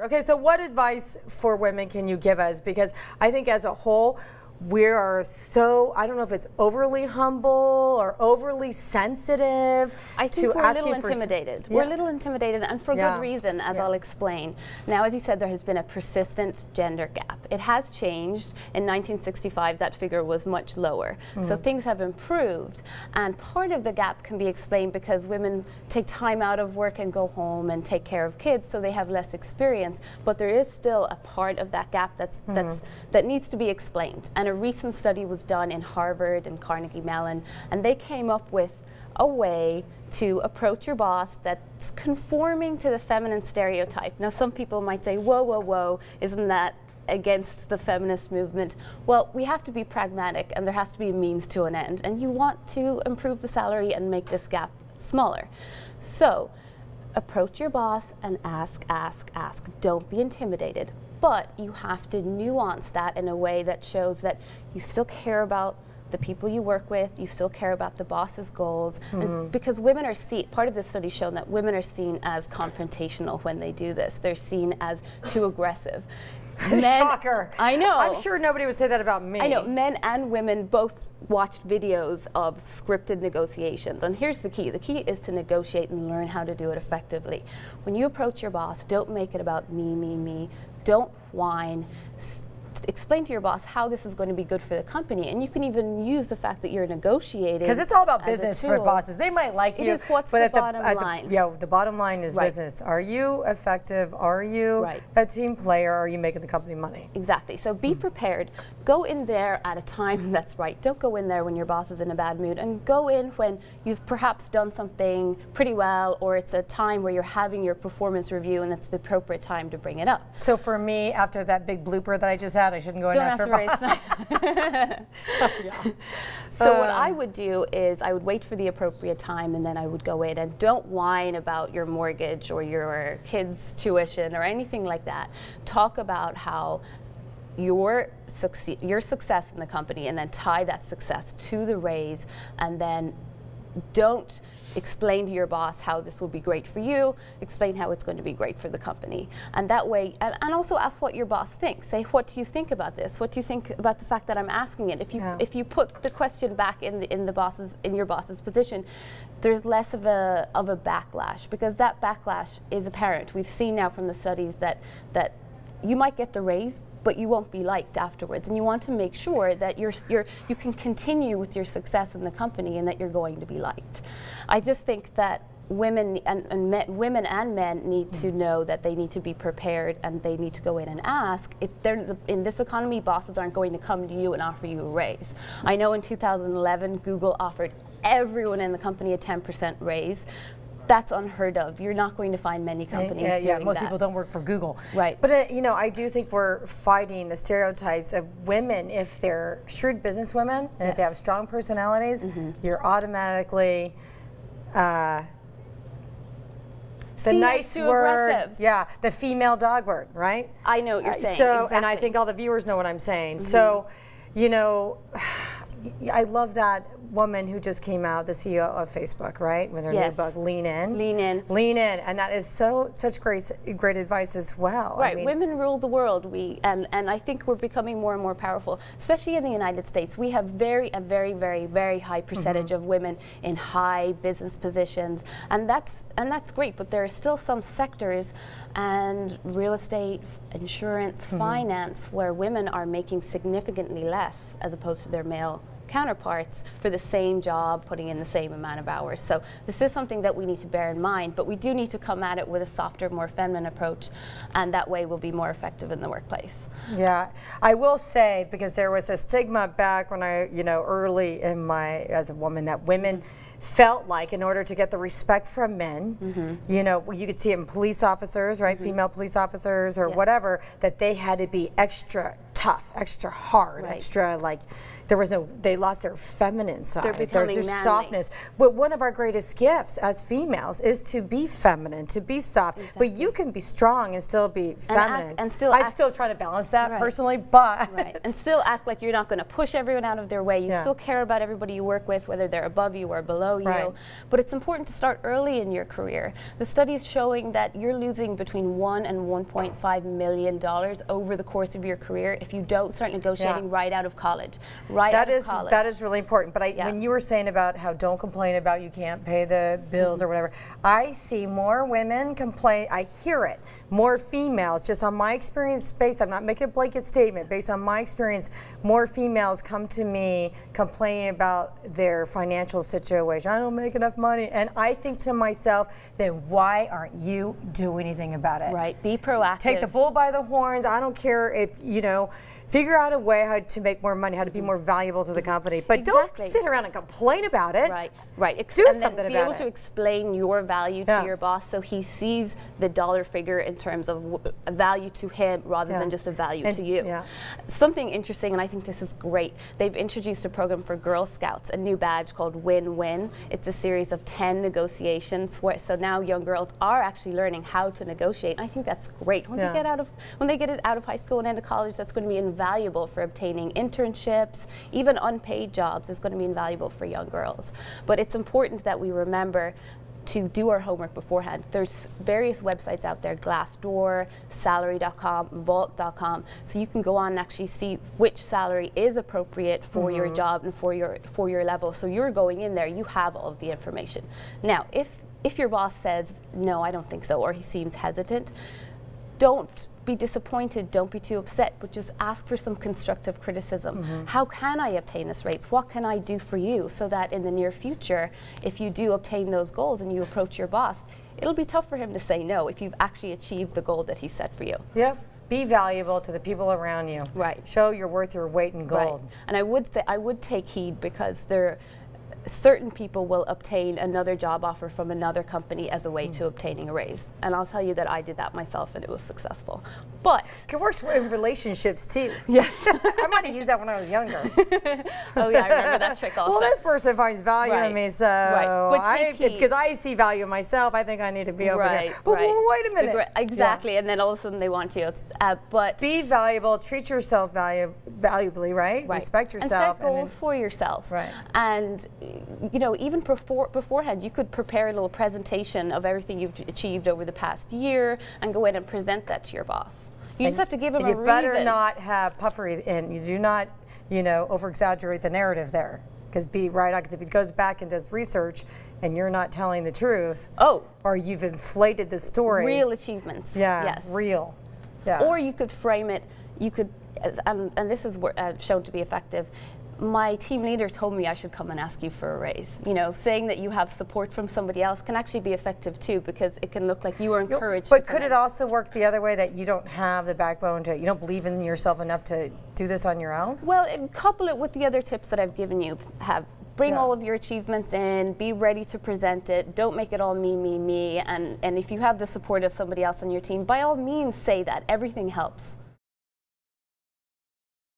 Okay, so what advice for women can you give us? Because I think as a whole, we are so, I don't know if it's overly humble or overly sensitive. I think we're a little intimidated. We're a little intimidated, and for good reason, as I'll explain. Now, as you said, there has been a persistent gender gap. It has changed. In 1965, that figure was much lower. So things have improved, and part of the gap can be explained because women take time out of work and go home and take care of kids, so they have less experience. But there is still a part of that gap that needs to be explained. And a recent study was done in Harvard and Carnegie Mellon, and they came up with a way to approach your boss that's conforming to the feminine stereotype. Now, some people might say, whoa, whoa, whoa, isn't that against the feminist movement? Well, we have to be pragmatic, and there has to be a means to an end, and you want to improve the salary and make this gap smaller. So approach your boss and ask, ask, ask. Don't be intimidated. But you have to nuance that in a way that shows that you still care about the people you work with, you still care about the boss's goals, and because women are seen, part of the study shown that women are seen as confrontational when they do this. They're seen as too aggressive. Men, shocker. I know. I'm sure nobody would say that about me. I know. Men and women both watched videos of scripted negotiations. And here's the key. The key is to negotiate and learn how to do it effectively. When you approach your boss, don't make it about me, me, me. Don't whine. Explain to your boss how this is going to be good for the company, and you can even use the fact that you're negotiating. Because it's all about business for bosses. They might like you. It is what's the bottom line. The bottom line is business. Are you effective? Are you a team player? Are you making the company money? Exactly. So be prepared. Go in there at a time that's right. Don't go in there when your boss is in a bad mood, and go in when you've perhaps done something pretty well, or it's a time where you're having your performance review and it's the appropriate time to bring it up. So for me, after that big blooper that I just had, I shouldn't go and ask for So what I would do is I would wait for the appropriate time, and then I would go in, and don't whine about your mortgage or your kids' tuition or anything like that. Talk about how your success in the company, and then tie that success to the raise, and then don't explain to your boss how this will be great for you. Explain how it's going to be great for the company. And that way, and also ask what your boss thinks. Say, what do you think about this? What do you think about the fact that I'm asking it? If you put the question back in your boss's position, there's less of a backlash, because that backlash is apparent. We've seen now from the studies that you might get the raise, but you won't be liked afterwards, and you want to make sure that you can continue with your success in the company and that you're going to be liked. I just think that women and men need to know that they need to be prepared, and they need to go in and ask. In this economy, bosses aren't going to come to you and offer you a raise. I know in 2011, Google offered everyone in the company a 10% raise. That's unheard of. You're not going to find many companies doing that. Most people don't work for Google. Right. But you know, I do think we're fighting the stereotypes of women. If they're shrewd businesswomen and if they have strong personalities, you're automatically the nice word. Aggressive. The female dog word, right? I know what you're saying. So, and I think all the viewers know what I'm saying. So, you know, I love that woman who just came out, the CEO of Facebook, right? With her new book, Lean In. Lean In. Lean In, and that is such great advice as well. Right, I mean, women rule the world. And I think we're becoming more and more powerful, especially in the United States. We have a very, very high percentage of women in high business positions, and that's great. But there are still some sectors, and real estate, insurance, finance, where women are making significantly less as opposed to their male counterparts for the same job, putting in the same amount of hours. So this is something that we need to bear in mind, but we do need to come at it with a softer, more feminine approach, and that way we'll be more effective in the workplace. Yeah, I will say, because there was a stigma back when I, early in as a woman, that women felt like in order to get the respect from men, you could see it in police officers, right, female police officers or whatever, that they had to be extra tough, extra hard, extra like they lost their feminine side. They're becoming their manly. softness. But one of our greatest gifts as females is to be feminine, to be soft. But you can be strong and still be feminine. And still I'm still trying to balance that personally, but and still act like you're not going to push everyone out of their way. You still care about everybody you work with, whether they're above you or below you. But it's important to start early in your career. The studies showing that you're losing between $1 and $1.5 million over the course of your career if you don't start negotiating right out of college. That is really important. But when you were saying about how don't complain about you can't pay the bills or whatever, I see more women complain. I hear it. More females, just on my experience based, I'm not making a blanket statement, based on my experience, more females come to me complaining about their financial situation. I don't make enough money. And I think to myself, then why aren't you doing anything about it? Right, be proactive. Take the bull by the horns. I don't care if, figure out a way how to make more money, how to be more valuable to the company. But don't sit around and complain about it. Do something about it. Be able to explain your value to your boss so he sees the dollar figure in terms of a value to him rather than just a value to you. Something interesting, and I think this is great, they've introduced a program for Girl Scouts, a new badge called Win-Win. It's a series of 10 negotiations, so now young girls are actually learning how to negotiate. And I think that's great. When they get it out of high school and into college, that's going to be invaluable for obtaining internships, even unpaid jobs is going to be invaluable for young girls. But it's important that we remember to do our homework beforehand. There's various websites out there, Glassdoor, salary.com, vault.com, so you can go on and actually see which salary is appropriate for your job and for your level. So you're going in there, you have all of the information. Now, if your boss says, no, I don't think so, or he seems hesitant, don't be disappointed, don't be too upset, but just ask for some constructive criticism. How can I obtain this raise? What can I do for you so that in the near future, if you do obtain those goals and you approach your boss, it'll be tough for him to say no if you've actually achieved the goal that he set for you. Be valuable to the people around you. Show you're worth your weight in gold. And I would take heed, because certain people will obtain another job offer from another company as a way to obtaining a raise. And I'll tell you that I did that myself and it was successful. But it works in relationships too. Yes. I might have used that when I was younger. Oh yeah, I remember that trick also. Well, this person finds value in me, so because I see value in myself, I think I need to be over here. But wait a minute. Exactly, and then all of a sudden they want you. But be valuable, treat yourself valuably, respect yourself. And set goals for yourself. And even beforehand, you could prepare a little presentation of everything you've achieved over the past year and go in and present that to your boss. You just have to give him a reason. You better not have puffery, and you do not, over-exaggerate the narrative there. Because because if he goes back and does research and you're not telling the truth, or you've inflated the story. Real achievements. Yes. Real. Or you could frame it, and this is shown to be effective. My team leader told me I should come and ask you for a raise. Saying that you have support from somebody else can actually be effective too, because it can look like you were encouraged. But could it also work the other way, that you don't have the backbone you don't believe in yourself enough to do this on your own? Well, couple it with the other tips that I've given you. Bring all of your achievements in, be ready to present it, don't make it all me, me, me, and if you have the support of somebody else on your team, by all means say that. Everything helps.